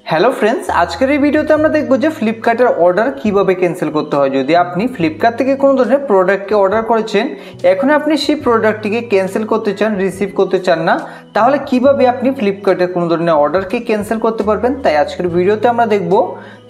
Hello friends, আজকের এই ভিডিওতে আমরা দেখব যে ফ্লিপকার্টের অর্ডার কিভাবে ক্যান্সেল করতে হয়। যদি আপনি ফ্লিপকার্ট থেকে কোনো ধরনের প্রোডাক্টকে অর্ডার করেছেন, এখন আপনি সেই প্রোডাক্টটিকে ক্যান্সেল করতে চান, রিসিভ করতে চান না, তাহলে কিভাবে আপনি ফ্লিপকার্টের কোনো ধরনের অর্ডারকে ক্যান্সেল করতে পারবেন, তাই আজকের ভিডিওতে আমরা দেখব।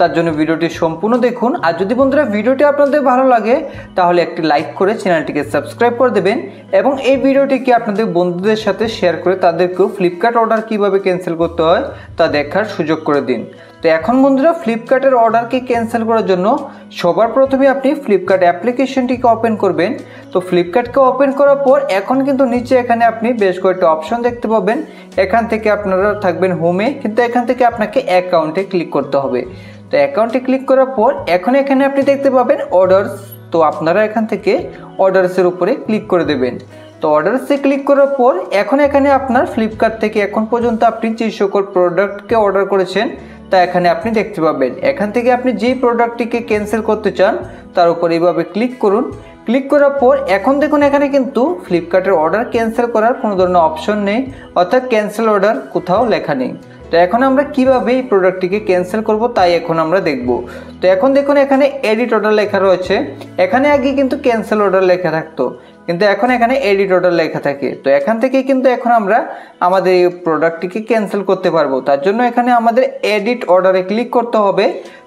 তার জন্য ভিডিওটি সম্পূর্ণ দেখুন। আর যদি বন্ধুরা ভিডিওটি আপনাদের ভালো লাগে তাহলে একটি লাইক করে চ্যানেলটিকে সাবস্ক্রাইব করে দেবেন এবং এই ভিডিওটিকে আপনাদের বন্ধুদের সাথে শেয়ার করে তাদেরকেও ফ্লিপকার্ট অর্ডার কিভাবে ক্যান্সেল করতে হয় তা দেখার সুযোগ করে দিন। তো এখন বন্ধুরা ফ্লিপকার্টের অর্ডারকে ক্যান্সেল করার জন্য সবার প্রথমে আপনি ফ্লিপকার্ট অ্যাপ্লিকেশনটিকে ওপেন করবেন। তো ফ্লিপকার্টকে ওপেন করার পর এখন কিন্তু নিচে এখানে আপনি বেশ কয়েকটা অপশন দেখতে পাবেন। এখান থেকে আপনারা থাকবেন হোমে, কিন্তু এখান থেকে আপনাকে অ্যাকাউন্টে ক্লিক করতে হবে। তো অ্যাকাউন্টে ক্লিক করার পর এখন এখানে আপনি দেখতে পাবেন অর্ডারস। তো আপনারা এখান থেকে অর্ডারসের উপরে ক্লিক করে দেবেন। তো অর্ডারসে ক্লিক করার পর এখন এখানে আপনার ফ্লিপকার্ট থেকে এখন পর্যন্ত আপনি যে সকল প্রোডাক্টকে অর্ডার করেছেন তা এখানে আপনি দেখতে পাবেন। এখান থেকে আপনি যেই প্রোডাক্টটিকে ক্যান্সেল করতে চান তার উপর এইভাবে ক্লিক করুন। ক্লিক করার পর এখন দেখুন এখানে কিন্তু ফ্লিপকার্টের অর্ডার ক্যান্সেল করার কোনো ধরনের অপশন নেই, অর্থাৎ ক্যান্সেল অর্ডার কোথাও লেখা নেই। তো এখন আমরা কিভাবে এই প্রোডাক্টটিকে ক্যান্সেল করব তাই এখন আমরা দেখব। তো এখন দেখুন এখানে এডিট অর্ডার লেখা রয়েছে। এখানে আগে কিন্তু ক্যান্সেল অর্ডার লেখা থাকতো, কিন্তু এখন এখানে এডিট অর্ডার লেখা থাকে। তো এখান থেকে কিন্তু এখন আমরা আমাদের এই প্রোডাক্টটিকে ক্যান্সেল করতে পারবো। তার জন্য এখানে আমাদের এডিট অর্ডারে ক্লিক করতে হবে।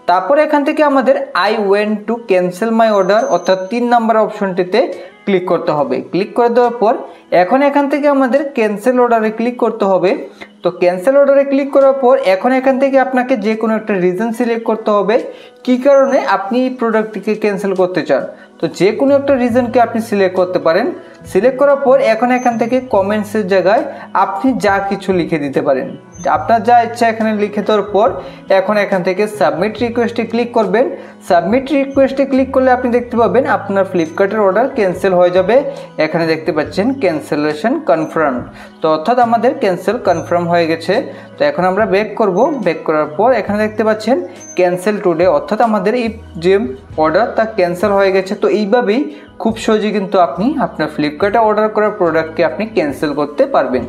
তারপর এখান থেকে আমাদের I went to cancel my order অর্থাৎ 3 নম্বর অপশনটিতে ক্লিক করতে হবে। ক্লিক করে দেওয়ার পর এখন এখান থেকে আমাদের ক্যান্সেল অর্ডারে ক্লিক করতে হবে। তো ক্যান্সেল অর্ডারে ক্লিক করার পর এখন এখান থেকে আপনাকে যে কোনো একটা রিজন সিলেক্ট করতে হবে কী কারণে আপনি এই প্রোডাক্টটিকে ক্যান্সেল করতে চান। তো যে কোনো একটা রিজনকে আপনি সিলেক্ট করতে পারেন। সিলেক্ট করার পর এখন এখান থেকে কমেন্টসের জায়গায় আপনি যা কিছু লিখে দিতে পারেন, আপনার যা ইচ্ছা এখানে লিখে দেওয়ার পর এখন এখান থেকে সাবমিট রিকোয়েস্টে ক্লিক করবেন। সাবমিট রিকোয়েস্টে ক্লিক করলে আপনি দেখতে পাবেন আপনার ফ্লিপকার্টের অর্ডার ক্যান্সেল হয়ে যাবে। এখানে দেখতে পাচ্ছেন ক্যান্সেলেশন কনফার্ম। তো অর্থাৎ আমাদের ক্যান্সেল কনফার্ম হয়ে গেছে। তো এখন আমরা ব্যাক করব। ব্যাক করার পর এখানে দেখতে পাচ্ছেন ক্যান্সেল টুডে, অর্থাৎ আমাদের এই যে অর্ডার তা ক্যান্সেল হয়ে গেছে। তো এইভাবেই খুব সহজে কিন্তু আপনি আপনার ফ্লিপকার্টে অর্ডার করা প্রোডাক্টকে আপনি ক্যান্সেল করতে পারবেন।